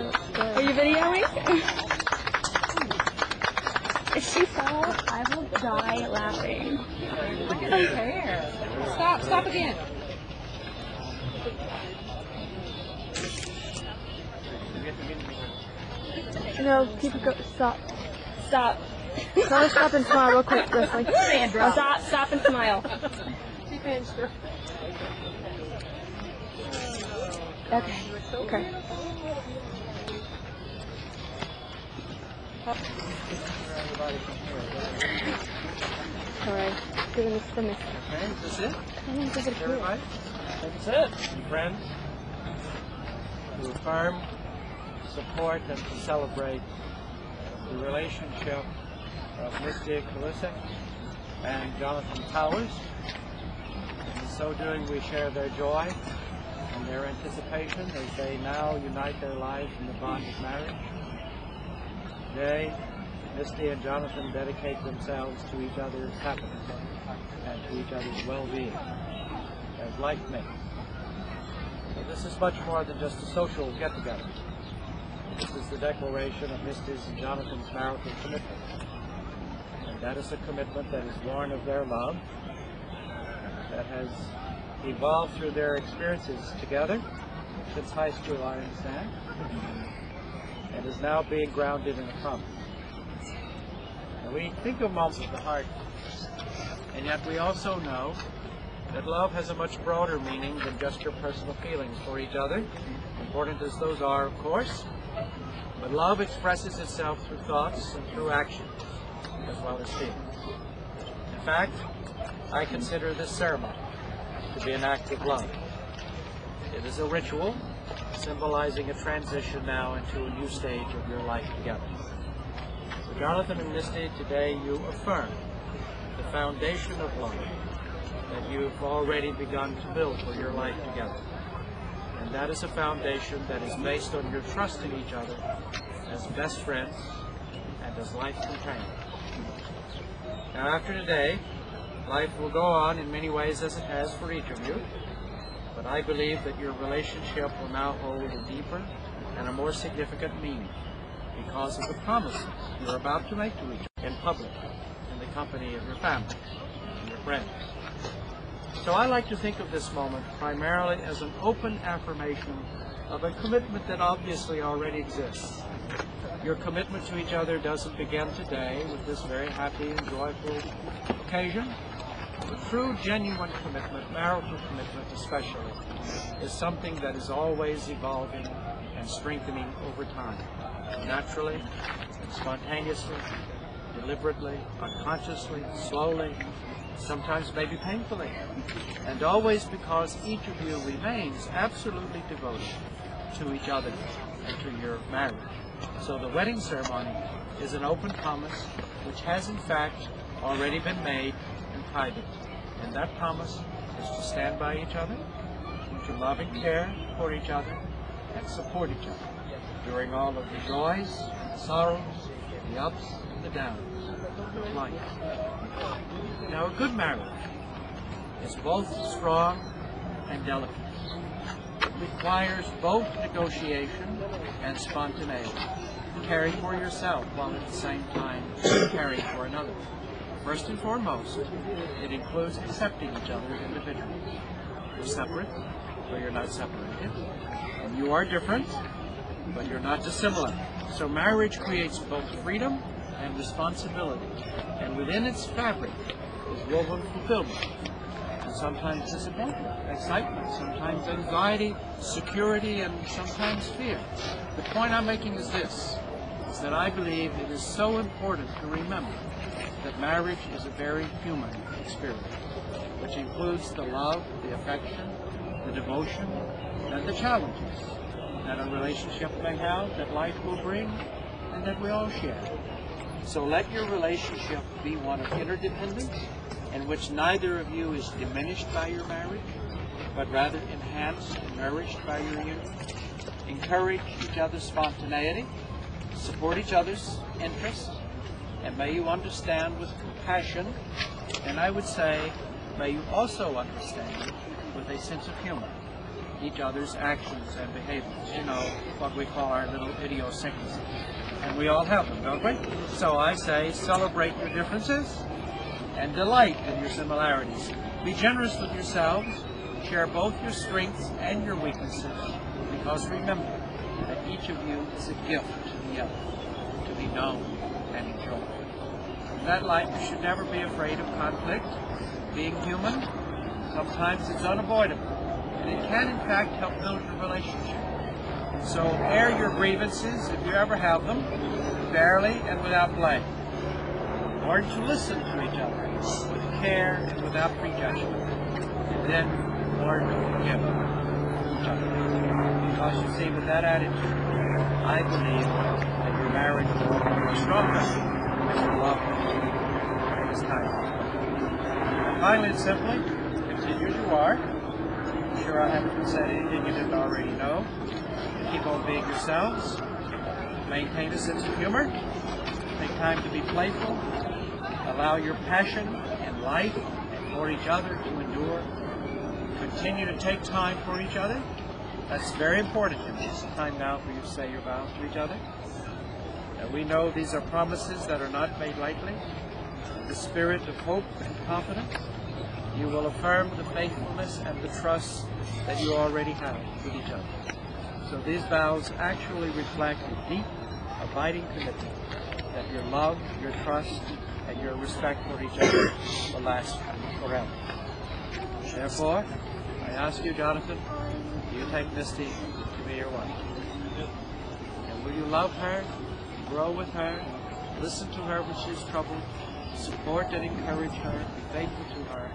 Are you videoing? If she falls, I will die laughing. Okay. Stop again. No, keep it go. Stop. Stop. Tell her stop and smile real quick, Leslie. Stop and smile. Okay. Alright, doing this for Misty. Okay, is this it? Everybody? That's it. And friends, to affirm, support, and to celebrate the relationship of Misty Kalisic and Jonathan Powers. In so doing, we share their joy and their anticipation as they now unite their lives in the bond of marriage. Today, Misty and Jonathan dedicate themselves to each other's happiness and to each other's well-being, as life makes. So this is much more than just a social get-together. This is the declaration of Misty's and Jonathan's marital commitment. And that is a commitment that is born of their love, that has evolved through their experiences together since high school, I understand, and is now being grounded in a promise. And we think of moments of the heart, and yet we also know that love has a much broader meaning than just your personal feelings for each other, important as those are, of course. But love expresses itself through thoughts and through actions, as well as feelings. In fact, I consider this ceremony to be an act of love. It is a ritual symbolizing a transition now into a new stage of your life together. So Jonathan and Misty, today you affirm the foundation of love that you've already begun to build for your life together. And that is a foundation that is based on your trust in each other as best friends and as life companions. Now after today, life will go on in many ways as it has for each of you, but I believe that your relationship will now hold a deeper and a more significant meaning because of the promises you're about to make to each other in public, in the company of your family and your friends. So I like to think of this moment primarily as an open affirmation of a commitment that obviously already exists. Your commitment to each other doesn't begin today with this very happy and joyful occasion. The true, genuine commitment, marital commitment especially, is something that is always evolving and strengthening over time, naturally and spontaneously, deliberately, unconsciously, slowly, sometimes maybe painfully, and always because each of you remains absolutely devoted to each other and to your marriage. So the wedding ceremony is an open promise which has in fact already been made in private. And that promise is to stand by each other, to love and care for each other, and support each other during all of the joys, the sorrows, the ups and the downs of life. Now, a good marriage is both strong and delicate. It requires both negotiation and spontaneity, caring for yourself while at the same time caring for another. First and foremost, it includes accepting each other as individuals. You're separate, but you're not separated. And you are different, but you're not dissimilar. So marriage creates both freedom and responsibility. And within its fabric is woven fulfillment. And sometimes disappointment, excitement, sometimes anxiety, security, and sometimes fear. The point I'm making is this, is that I believe it is so important to remember that marriage is a very human experience, which includes the love, the affection, the devotion, and the challenges that a relationship may have, that life will bring, and that we all share. So let your relationship be one of interdependence, in which neither of you is diminished by your marriage, but rather enhanced and nourished by your union. Encourage each other's spontaneity, support each other's interests, and may you understand with compassion, and I would say, may you also understand with a sense of humor. each other's actions and behaviors. You know, what we call our little idiosyncrasies. And we all have them, don't we? So I say, celebrate your differences and delight in your similarities. Be generous with yourselves. Share both your strengths and your weaknesses, because remember that each of you is a gift to the other, to be known and enjoyed. In that light, you should never be afraid of conflict. Being human, sometimes it's unavoidable, and it can in fact help build your relationship. So air your grievances, if you ever have them, fairly and without blame. Learn to listen to each other with care and without prejudgment. And then learn to forgive each other. Because you see, with that attitude, I believe that your marriage will be stronger and your love will be this time. Finally and simply, continue as you are. I'm sure I haven't said anything you didn't already know. Keep on being yourselves. Maintain a sense of humor. Take time to be playful. Allow your passion and life for each other to endure. Continue to take time for each other. That's very important. It's time now for you to say your vows to each other. And we know these are promises that are not made lightly. The spirit of hope and confidence. You will affirm the faithfulness and the trust that you already have with each other. So these vows actually reflect a deep, abiding commitment that your love, your trust, and your respect for each other will last forever. Therefore, I ask you, Jonathan, you take Misty to be your wife. And will you love her, grow with her, listen to her when she's troubled, support and encourage her, be faithful to her,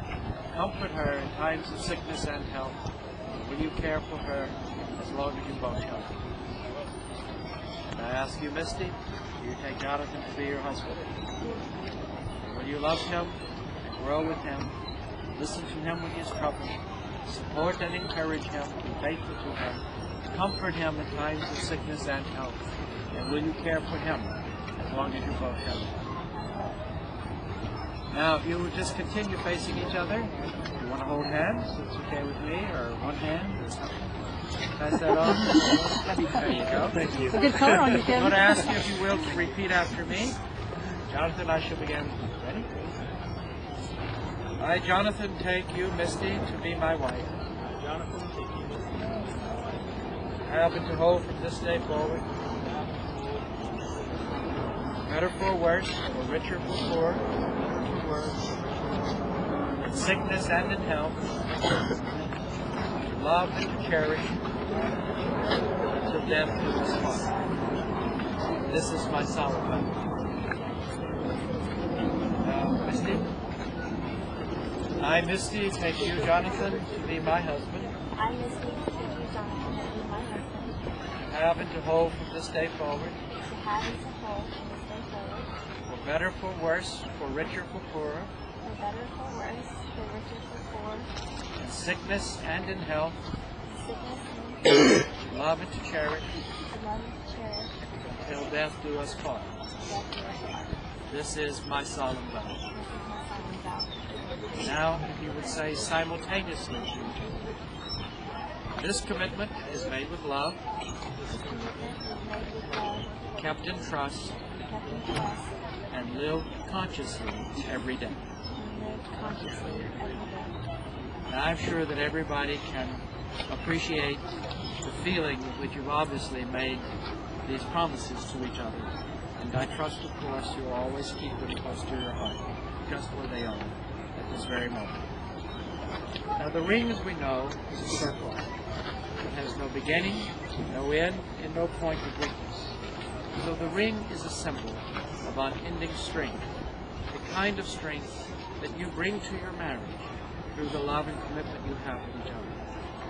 comfort her in times of sickness and health? Will you care for her as long as you both help? And I ask you, Misty, you take Jonathan to be your husband. And will you love him and grow with him, listen to him when he is troubled, support and encourage him, be faithful to him, comfort him in times of sickness and health? And will you care for him as long as you both help? Now, if you would just continue facing each other, if you want to hold hands, it's okay with me, or one hand, or something. Pass that on. There you go. Thank you. It's a good color on you, Tim. I'm going to ask you, if you will, to repeat after me. Jonathan, I shall begin. Ready? I, Jonathan, take you, Misty, to be my wife. I, Jonathan, take you, Misty, to be my wife. I have and to hold from this day forward, better for worse, or richer for poorer, in sickness and in health, to love and to cherish, until death do us part. This is my solemn vow. Misty? I, Misty, take you, Jonathan, to be my husband. I, Misty, take you, Jonathan, to be my husband. Have and to hold from this day forward. To have and to hold from this day forward. For better, for worse, for richer, for poorer. For better, for worse, for richer, for poor. In sickness and in health. In sickness and To love and to cherish. to love and to cherish. Until death do us part. Death do us part. This is my solemn vow. This is my solemn vow. Now, if you would say simultaneously, this commitment is made with love, This commitment is made with love, kept in trust, kept in trust, and lived consciously every day. and lived consciously every day. And I'm sure that everybody can appreciate the feeling with which you've obviously made these promises to each other. And I trust, of course, you'll always keep them close to your heart, just where they are at this very moment. Now, the ring, as we know, is a circle. It has no beginning, no end, and no point of weakness. So the ring is a symbol of unending strength, the kind of strength that you bring to your marriage through the love and commitment you have with each other.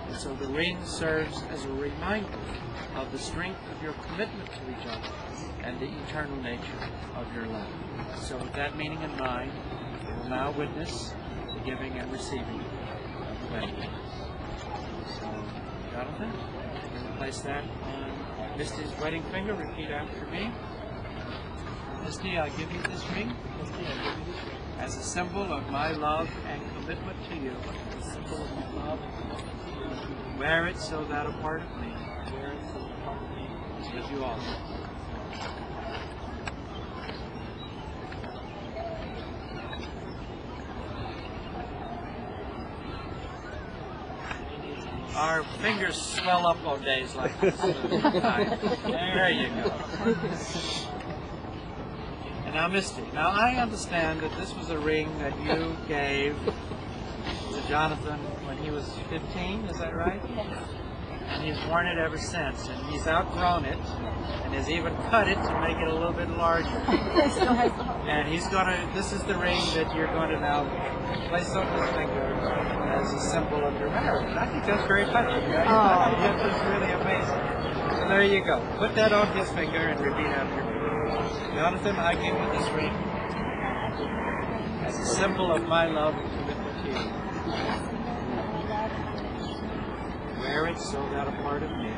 And so the ring serves as a reminder of the strength of your commitment to each other and the eternal nature of your love. So with that meaning in mind, we will now witness the giving and receiving of the wedding. So, Jonathan, you can place that on Misty's wedding finger. Repeat after me. Misty, I give you this ring. Misty, I give you this ring. As a symbol of my love and commitment to you. As a symbol of my love and commitment to you. Wear it so that a part of me, wear it so that a part of me is with you all. Our fingers swell up on days like this. There you go. And now, Misty, now I understand that this was a ring that you gave to Jonathan when he was 15, is that right? And he's worn it ever since, and he's outgrown it, and has even cut it to make it a little bit larger. And he's gonna, this is the ring that you're going to now place on his finger as a symbol of your marriage. I think that's very touching, right? I think that's really amazing. So there you go. Put that on his finger and repeat after me. Jonathan, I give you this ring as a symbol of my love and commitment to you. Wear it so that a part of me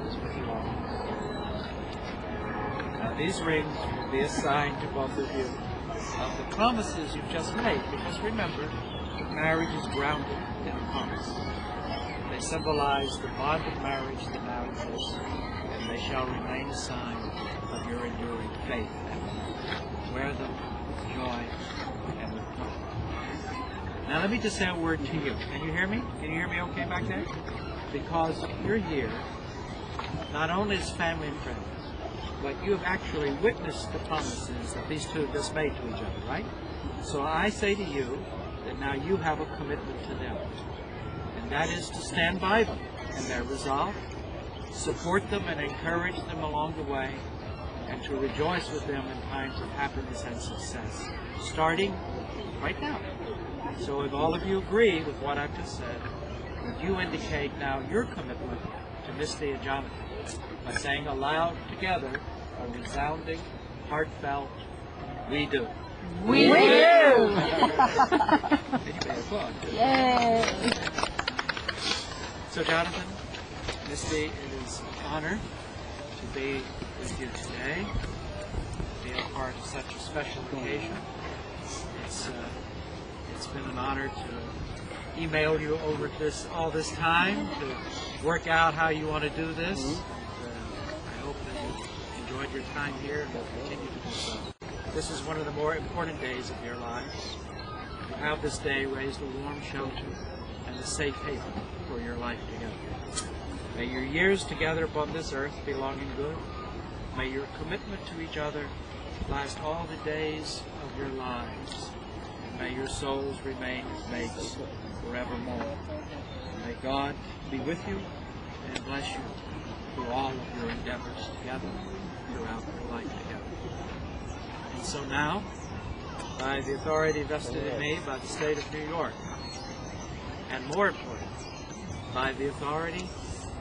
is with you all. Now these rings will be a sign to both of you of the promises you've just made, because remember, marriage is grounded in a promise. They symbolize the bond of marriage that now exists, and they shall remain a sign of your enduring faith. Wear them with joy and with pride. Now let me just say a word to you. Can you hear me? Can you hear me okay back there? Because you're here, not only as family and friends, but you have actually witnessed the promises that these two just made to each other, right? So I say to you that now you have a commitment to them. And that is to stand by them in their resolve, support them and encourage them along the way, and to rejoice with them in times of happiness and success, starting right now. So if all of you agree with what I've just said, would you indicate now your commitment to Misty and Jonathan by saying aloud together a resounding, heartfelt, "We do." We do! Yay! So Jonathan, Misty, it is an honor to be with you today, to be a part of such a special occasion. It's been an honor to email you over all this time to work out how you want to do this. I hope that you enjoyed your time here and will continue to do so. This is one of the more important days of your lives. You have this day raised a warm shelter and a safe haven for your life together. May your years together upon this earth be long and good. May your commitment to each other last all the days of your lives. And may your souls remain as mates forevermore. May God be with you and bless you through all of your endeavors together throughout your life together. And so now, by the authority vested in me by the state of New York, and more important, by the authority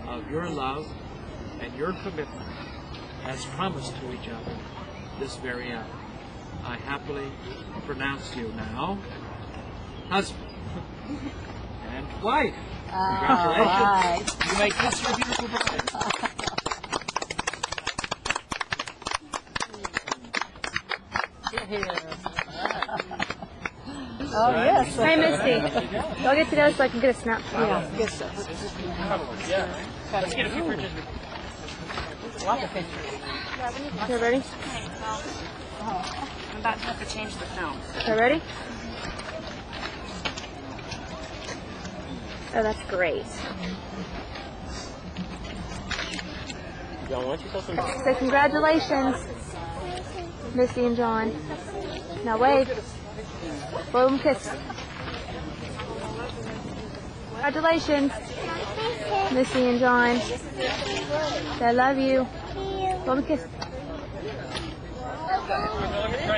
of your love and your commitment as promised to each other this very hour, I happily pronounce you now husband and wife. Congratulations. You make this your beautiful bride. Oh, yes. Hey, Misty. Go get together so I can get a snap. Yeah, good stuff. Let's get a few pictures. Lots of pictures. You ready? I'm about to have to change the film. You ready? Oh, that's great. John, why don't you tell some... So congratulations, Misty and John. Now wave. Blow them a kiss. Congratulations, Misty and John. I love you. Blow them a kiss.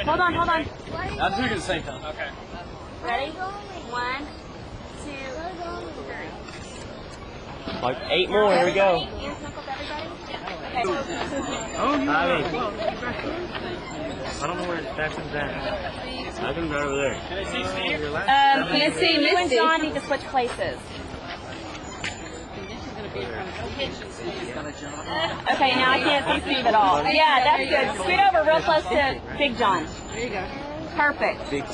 Hold on, hold on. I'll do it at the same time. Okay. Ready? 1, 2, 3. Like 8 more, here we go. Hands knuckles, everybody? Oh, you I mean, I don't know where Jackson's at. I can go over there. Misty, You and Misty. John need to switch places. Okay, now I can't see Steve at all. Yeah, that's good. Scoot over real close to Big John. There you go. Perfect. Big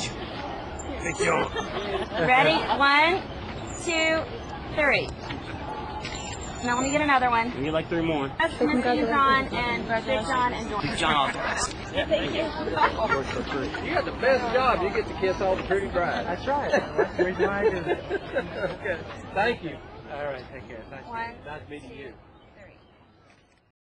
John. Ready? 1, 2, 2, 3. Now let me get another one. We get like 3 more. That's Misty and John and Big John and Jordan. John authorized. Thank you. You got the best job. You get to kiss all the pretty brides. That's right. That's the reason why I do it. Okay. Thank you. All right, take care. Nice One. Nice meeting you.